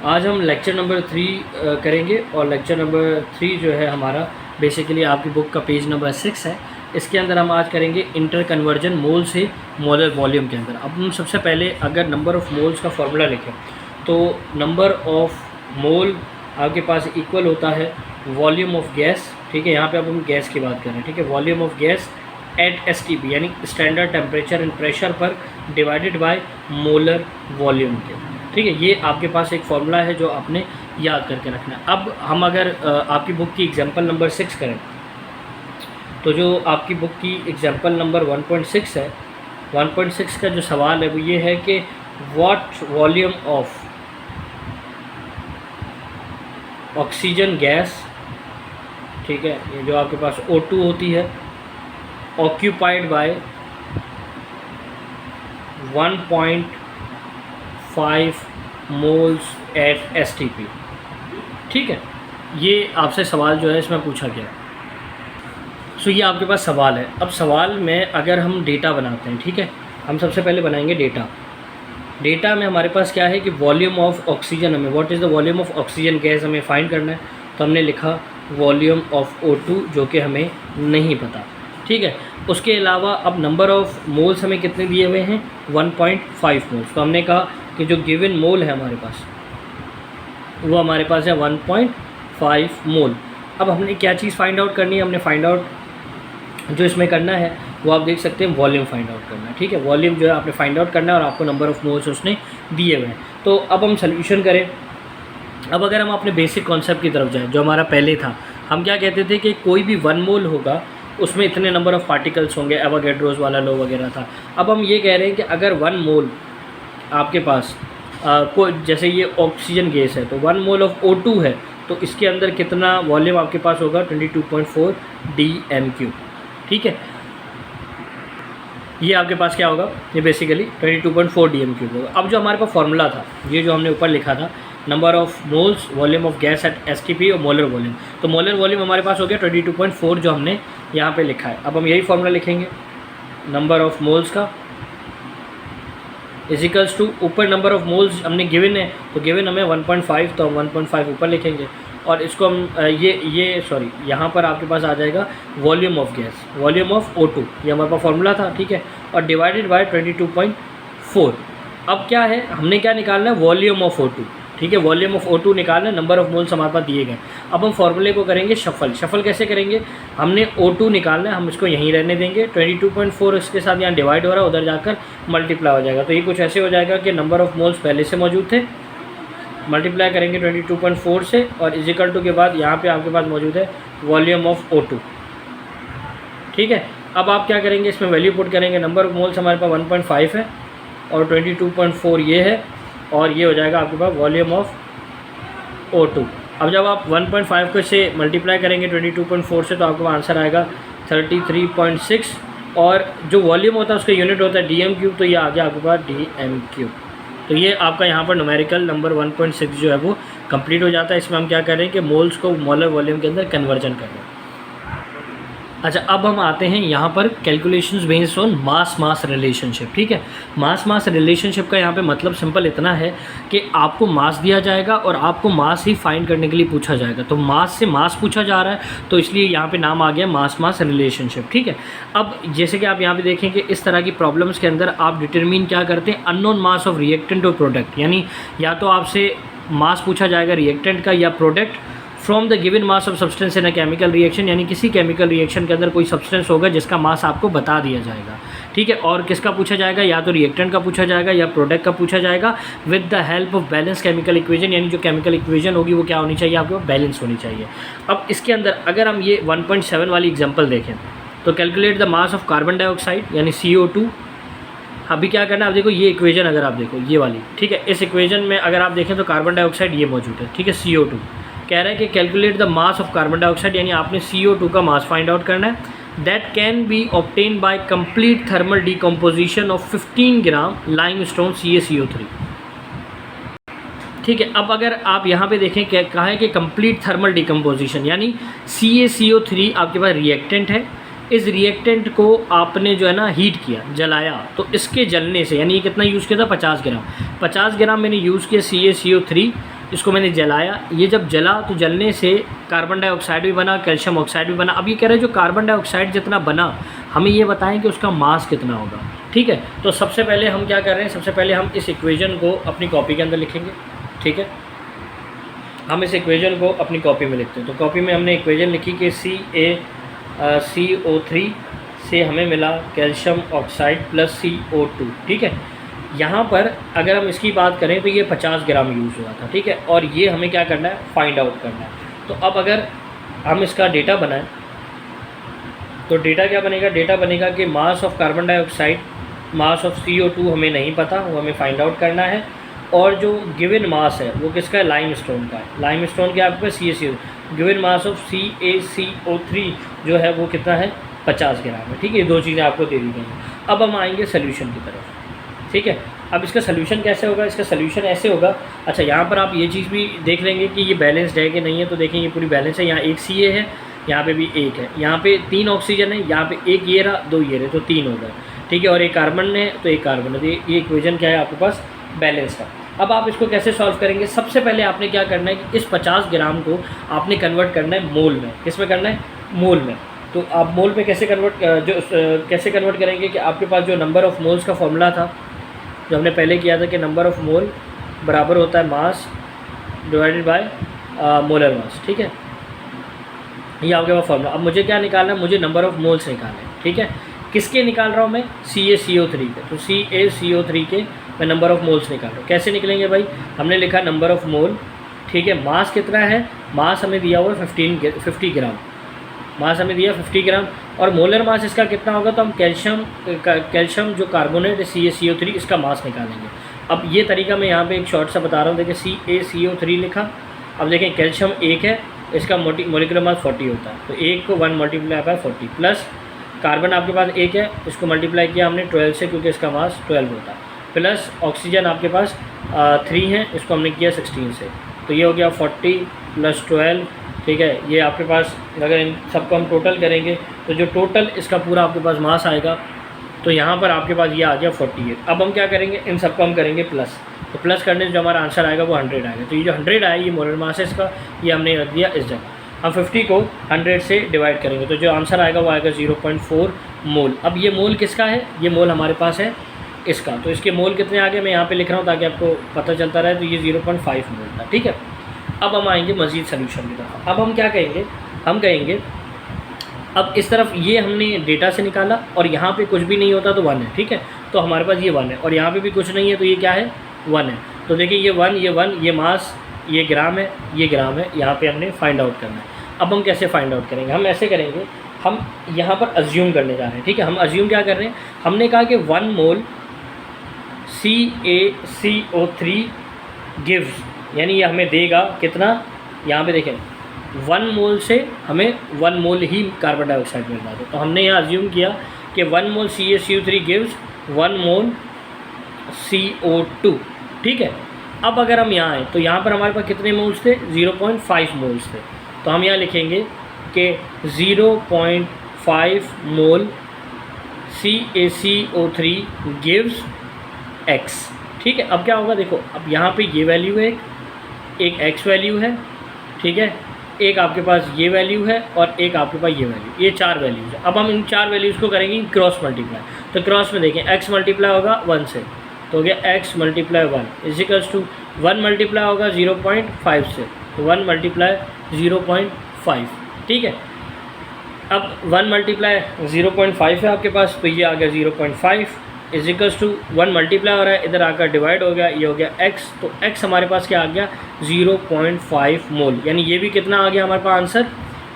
आज हम lecture number 3 करेंगे और लेक्चर नंबर 3 जो है हमारा बेसिकली आपकी बुक का पेज नंबर 6 है। इसके अंदर हम आज करेंगे इंटर कन्वर्जन मोल से मोलर वॉल्यूम के अंदर। अब हम सबसे पहले अगर नंबर ऑफ़ मोल्स का फॉर्मूला लिखें तो नंबर ऑफ़ मोल आपके पास इक्वल होता है वॉल्यूम ऑफ गैस। ठीक है, यहाँ पे अब हम गैस की बात कर रहे हैं। ठीक है, volume of gas at STP यानी स्टैंडर्ड टेम्परेचर एंड प्रेशर पर डिवाइडेड बाय मोलर वॉल्यूम के। ठीक है, ये आपके पास एक फॉर्मूला है जो आपने याद करके रखना है। अब हम अगर आपकी बुक की एग्जांपल नंबर 6 करें तो जो आपकी बुक की एग्जांपल नंबर 1.6 है, 1.6 का जो सवाल है वो ये है कि what volume of oxygen gas, ठीक है, ये जो आपके पास O2 होती है, occupied by 1.5 moles at STP। ठीक है, ये आपसे सवाल जो है इसमें पूछा गया। सो ये आपके पास सवाल है। अब सवाल में अगर हम डेटा बनाते हैं, ठीक है, हम सबसे पहले बनाएंगे डेटा। डेटा में हमारे पास क्या है कि वॉल्यूम ऑफ ऑक्सीजन, हमें what is the volume of oxygen gas हमें फाइंड करना है। तो हमने लिखा वॉल्यूम ऑफ O2 जो कि हमें नहीं पता। ठीक है, उसके अलावा अब नंबर ऑफ़ मोल्स हमें कितने दिए हुए हैं, 1.5 मोल्स। तो हमने कहा कि जो गिवन मोल है हमारे पास वो हमारे पास है 1.5 मोल। अब हमने क्या चीज़ फाइंड आउट करनी है, हमने फाइंड आउट जो इसमें करना है वो आप देख सकते हैं वॉल्यूम फाइंड आउट करना है। ठीक है, वॉल्यूम जो है आपने फाइंड आउट करना है और आपको नंबर ऑफ़ मोल्स उसने दिए हुए हैं। तो अब हम सोल्यूशन करें। अब अगर हम अपने बेसिक कॉन्सेप्ट की तरफ जाएँ जो हमारा पहले था, हम क्या कहते थे कि कोई भी 1 मोल होगा उसमें इतने नंबर ऑफ़ पार्टिकल्स होंगे, एवोगैड्रोस वाला लॉ वगैरह था। अब हम ये कह रहे हैं कि अगर 1 मोल आपके पास को जैसे ये ऑक्सीजन गैस है तो 1 मोल ऑफ O2 है तो इसके अंदर कितना वॉल्यूम आपके पास होगा, 22.4 dm³। ठीक है, ये आपके पास क्या होगा, ये बेसिकली 22.4 dm³ होगा। अब जो हमारे पास फॉर्मूला था, ये जो हमने ऊपर लिखा था, number of moles volume of gas at STP और मोलर वॉल्यूम, तो मोलर वॉल्यूम हमारे पास हो गया 22.4 जो हमने यहाँ पे लिखा है। अब हम यही फॉर्मूला लिखेंगे नंबर ऑफ़ मोल्स का इजिकल्स टू ऊपर नंबर ऑफ़ मोल्स हमने गिवन है तो गिवन हमें 1.5, तो हम 1.5 ऊपर लिखेंगे और इसको हम यहाँ पर आपके पास आ जाएगा volume of gas, volume of O2, ये हमारे पास फॉर्मूला था। ठीक है, और डिवाइडेड बाय 22.4। अब क्या है, हमने क्या निकालना है, वॉल्यूम ऑफ O2। ठीक है, वॉल्यूम ऑफ O2 निकालना है, नंबर ऑफ़ मोल्स हमारे पास दिए गए। अब हम फॉर्मूले को करेंगे शफल कैसे करेंगे, हमने O2 निकालना है, हम इसको यहीं रहने देंगे, 22.4 इसके साथ यहाँ डिवाइड हो रहा है, उधर जाकर मल्टीप्लाई हो जाएगा। तो ये कुछ ऐसे हो जाएगा कि नंबर ऑफ़ मोल्स पहले से मौजूद थे, मल्टीप्लाई करेंगे 22.4 से और इजिकल टू के बाद यहाँ पे आपके पास मौजूद है वॉल्यूम ऑफ O2। ठीक है, अब आप क्या करेंगे, इसमें वैल्यू पुट करेंगे, नंबर ऑफ़ मोल्स हमारे पास 1.5 है और 22.4 ये है और ये हो जाएगा आपके पास वॉल्यूम ऑफ O2। अब जब आप 1.5 को से मल्टीप्लाई करेंगे 22.4 से तो आपको आंसर आएगा 33.6 और जो वॉल्यूम होता है उसका यूनिट होता है dm³, तो ये आ गया आपके पास dm³। तो ये आपका यहाँ पर न्यूमेरिकल नंबर 1.6 जो है वो कंप्लीट हो जाता है। इसमें हम क्या कर रहे हैं कि मोल्स को मोलर वॉल्यूम के अंदर कन्वर्जन कर रहे हैं। अच्छा, अब हम आते हैं यहाँ पर calculations based on mass relationship. ठीक है, मास रिलेशनशिप का यहाँ पे मतलब सिंपल इतना है कि आपको मास दिया जाएगा और आपको मास ही फाइंड करने के लिए पूछा जाएगा। तो मास से मास पूछा जा रहा है तो इसलिए यहाँ पे नाम आ गया मास रिलेशनशिप। ठीक है, अब जैसे कि आप यहाँ पे देखें कि इस तरह की प्रॉब्लम्स के अंदर आप डिटरमिन क्या करते हैं, अननोन मास ऑफ रिएक्टेंट और प्रोडक्ट, यानी या तो आपसे मास पूछा जाएगा रिएक्टेंट का या product from the given mass of substance in a chemical reaction, यानी किसी केमिकल रिएक्शन के अंदर कोई सब्सटेंस होगा जिसका मास आपको बता दिया जाएगा। ठीक है, और किसका पूछा जाएगा, या तो रिएक्टेंट का पूछा जाएगा या प्रोडक्ट का पूछा जाएगा with the help of balance chemical equation, यानी जो केमिकल इक्वेशन होगी वो क्या होनी चाहिए, आपके पास बैलेंस होनी चाहिए। अब इसके अंदर अगर हम ये 1.7 वाली एग्जाम्पल देखें तो calculate the mass of carbon dioxide यानी CO2। अभी क्या करना है, आप देखो ये इक्वेशन अगर आप देखो ये वाली, ठीक है, इस इक्वेशन में अगर आप देखें तो कार्बन डाइऑक्साइड ये मौजूद है। ठीक है, CO2 कह रहा है कि calculate the mass of carbon dioxide, यानी आपने CO2 का मास फाइंड आउट करना है। That can be obtain bye complete thermal decomposition of 15 gram limestone CaCO3। ठीक है, अब अगर आप यहाँ पे देखें क्या कहा है कि कंप्लीट थर्मल डिकम्पोजिशन, यानी CaCO3 आपके पास रिएक्टेंट है, इस रिएक्टेंट को आपने जो है ना हीट किया, जलाया, तो इसके जलने से, यानी कितना यूज़ किया था 50 ग्राम मैंने यूज़ किया CaCO3 इसको मैंने जलाया, ये जब जला तो जलने से कार्बन डाइऑक्साइड भी बना, कैल्शियम ऑक्साइड भी बना। अब ये कह रहे हैं जो कार्बन डाइऑक्साइड जितना बना, हमें ये बताएं कि उसका मास कितना होगा। ठीक है, तो सबसे पहले हम क्या कर रहे हैं, सबसे पहले हम इस इक्वेशन को अपनी कॉपी के अंदर लिखेंगे। ठीक है, हम इस इक्वेशन को अपनी कॉपी में लिखते हैं। तो कॉपी में हमने इक्वेशन लिखी कि CO3 से हमें मिला कैल्शियम ऑक्साइड प्लस CO2। ठीक है, यहाँ पर अगर हम इसकी बात करें तो ये 50 ग्राम यूज़ हुआ था। ठीक है, और ये हमें क्या करना है, फाइंड आउट करना है। तो अब अगर हम इसका डेटा बनाएं तो डेटा क्या बनेगा, डेटा बनेगा कि mass of carbon dioxide, mass of CO2 हमें नहीं पता, वो हमें फाइंड आउट करना है। और जो गिवन मास है वो किसका है, लाइमस्टोन का है। लाइमस्टोन के आपके पास CaCO, given mass of CaCO3 जो है वो कितना है, 50 ग्राम है। ठीक है, ये दो चीज़ें आपको दे दी गई हैं। अब हम आएंगे सोल्यूशन की तरफ। ठीक है, अब इसका सोल्यूशन कैसे होगा, इसका सोल्यूशन ऐसे होगा। अच्छा, यहाँ पर आप ये चीज़ भी देख लेंगे कि ये बैलेंस्ड है कि नहीं है। तो देखें ये पूरी बैलेंस है, यहाँ एक Ca है, यहाँ पे भी एक है, यहाँ पे 3 ऑक्सीजन है, यहाँ पे एक ये रहा, 2 ये रहे, तो 3 हो गए। ठीक है, और एक कार्बन है तो एक कार्बन है। तो ये इक्वेशन क्या है आपके पास, बैलेंस का। अब आप इसको कैसे सॉल्व करेंगे, सबसे पहले आपने क्या करना है कि इस 50 ग्राम को आपने कन्वर्ट करना है मोल में। किस में करना है, मोल में। तो आप मोल में कैसे कैसे कन्वर्ट करेंगे कि आपके पास जो नंबर ऑफ़ मोल्स का फॉर्मूला था, जो हमने पहले किया था कि नंबर ऑफ़ मोल बराबर होता है मास डिवाइडेड बाय मोलर मास। ठीक है, ये आपके पास फॉर्मूला। अब मुझे क्या निकालना है, मुझे नंबर ऑफ़ मोल्स निकालना है। ठीक है, किसके निकाल रहा हूँ मैं, CaCO3 के। तो CaCO3 के मैं नंबर ऑफ़ मोल्स निकाल रहा हूँ। कैसे निकलेंगे भाई, हमने लिखा नंबर ऑफ़ मोल। ठीक है, मास कितना है, मास हमें दिया हुआ है 50 ग्राम, मास हमें दिया 50 ग्राम। और मोलर मास इसका कितना होगा, तो हम कैल्शियम जो कार्बोनेट है CaCO3, इसका मास निकालेंगे। अब ये तरीका मैं यहाँ पे एक शॉर्ट सा बता रहा हूँ। देखिए CaCO3 लिखा, अब देखें कैल्शियम 1 है, इसका मोलिकुलर मास 40 होता है। तो 1 को 1 मल्टीप्लाई बाय 40 प्लस कार्बन आपके पास 1 है, इसको मल्टीप्लाई किया हमने 12 से क्योंकि इसका मास 12 होता है, प्लस ऑक्सीजन आपके पास 3 है, इसको हमने किया 16 से। तो ये हो गया 40 प्लस 12। ठीक है, ये आपके पास अगर इन सबको हम टोटल करेंगे तो जो टोटल इसका पूरा आपके पास मास आएगा, तो यहाँ पर आपके पास ये आ गया 48। अब हम क्या करेंगे, इन सबको हम करेंगे प्लस। तो प्लस करने से जो हमारा आंसर आएगा वो 100 आएगा। तो ये जो 100 आया ये मोलर मास है इसका, ये हमने रख दिया इस जगह। हम 50 को 100 से डिवाइड करेंगे तो जो आंसर आएगा वो आएगा 0.4 मोल। अब ये मोल किसका है, ये मोल हमारे पास है इसका। तो इसके मोल कितने आ गए, मैं यहाँ पे लिख रहा हूँ ताकि आपको पता चलता रहे। तो ये 0.5 मोल था। ठीक है, अब हम आएंगे मज़ीद सोल्यूशन की तरफ। अब हम क्या कहेंगे, हम कहेंगे अब इस तरफ ये हमने डेटा से निकाला और यहाँ पे कुछ भी नहीं होता तो 1 है। ठीक है, तो हमारे पास ये 1 है और यहाँ पे भी कुछ नहीं है तो ये क्या है, 1 है। तो देखिए ये 1, ये मास, ये ग्राम है, ये ग्राम है, यहाँ पे हमने फाइंड आउट करना है। अब हम कैसे फाइंड आउट करेंगे, हम ऐसे करेंगे, हम यहाँ पर अज्यूम करने जा रहे हैं। ठीक है, हम अज्यूम क्या कर रहे हैं, हमने कहा कि 1 मोल CaCO3 गिव्स, यानी ये हमें देगा कितना, यहाँ पे देखें 1 मोल से हमें 1 मोल ही कार्बन डाइऑक्साइड मिल रहा था। तो हमने यहाँ अज्यूम किया कि 1 मोल CaCO3 गिव्स 1 मोल CO2। ठीक है, अब अगर हम यहाँ आए तो यहाँ पर हमारे पास कितने मोल्स थे, 0.5 मोल्स थे। तो हम यहाँ लिखेंगे कि 0.5 मोल CaCO3 गिव्स X। ठीक है, अब क्या होगा, देखो अब यहाँ पे ये वैल्यू है, एक X वैल्यू है। ठीक है, एक आपके पास ये वैल्यू है और एक आपके पास ये वैल्यू, ये 4 वैल्यूज़ है। अब हम इन 4 वैल्यूज़ को करेंगे क्रॉस मल्टीप्लाई। तो क्रॉस में देखें X मल्टीप्लाई होगा 1 से, तो हो गया X multiply 1 equals to 1 multiply होगा 0.5 से, तो 1 मल्टीप्लाई 0.5। ठीक है, अब 1 मल्टीप्लाई 0.5 है आपके पास, तो ये आ गया 0.5 इजिकल्स टू 1 मल्टीप्लाई हो रहा है, इधर आकर डिवाइड हो गया, ये हो गया X। तो X हमारे पास क्या आ गया, 0.5 मोल। यानी ये भी कितना आ गया हमारे पास आंसर,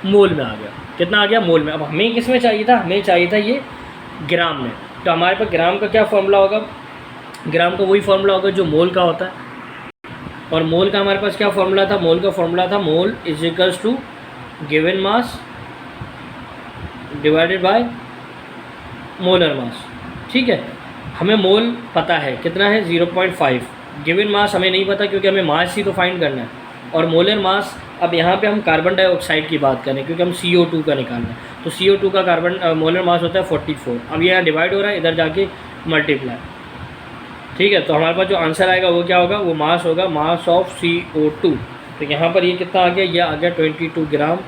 मोल में आ गया। कितना आ गया, मोल में। अब हमें किस में चाहिए था, हमें चाहिए था ये ग्राम में। तो हमारे पास ग्राम का क्या फॉर्मूला होगा, ग्राम का वही फॉर्मूला होगा जो मोल का होता है। और मोल का हमारे पास क्या फॉर्मूला था, मोल का फॉर्मूला था mole equals to given mass divided by molar mass. ठीक है, हमें मोल पता है कितना है, 0.5। गिवन मास हमें नहीं पता क्योंकि हमें मास ही तो फाइंड करना है। और मोलर मास, अब यहाँ पे हम कार्बन डाइऑक्साइड की बात करें क्योंकि हम CO2 का निकालना है। तो CO2 का कार्बन मोलर मास होता है 44। अब ये यहाँ डिवाइड हो रहा है, इधर जाके मल्टीप्लाई। ठीक है, तो हमारे पास जो आंसर आएगा वो क्या होगा, वो मास होगा, मास ऑफ CO2। तो यहाँ पर ये कितना आ गया, ये आ गया 22 ग्राम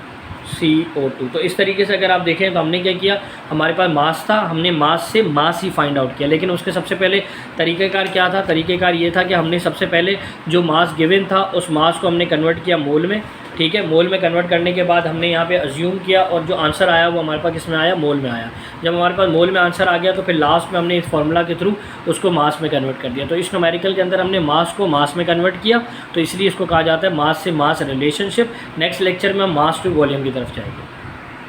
CO2। तो इस तरीके से अगर आप देखें तो हमने क्या किया, हमारे पास मास था, हमने मास से मास ही फाइंड आउट किया। लेकिन उसके सबसे पहले तरीक़ेकार क्या था, तरीक़ेकार ये था कि हमने सबसे पहले जो मास गिवन था उस मास को हमने कन्वर्ट किया मोल में। ठीक है, मोल में कन्वर्ट करने के बाद हमने यहाँ पे अज्यूम किया और जो आंसर आया वो हमारे पास किसमें आया, मोल में आया। जब हमारे पास मोल में आंसर आ गया तो फिर लास्ट में हमने इस फार्मूला के थ्रू उसको मास में कन्वर्ट कर दिया। तो इस न्यूमेरिकल के अंदर हमने मास को मास में कन्वर्ट किया, तो इसलिए इसको कहा जाता है मास से मास रिलेशनशिप। नेक्स्ट लेक्चर में हम मास टू वॉल्यूम की तरफ जाएंगे।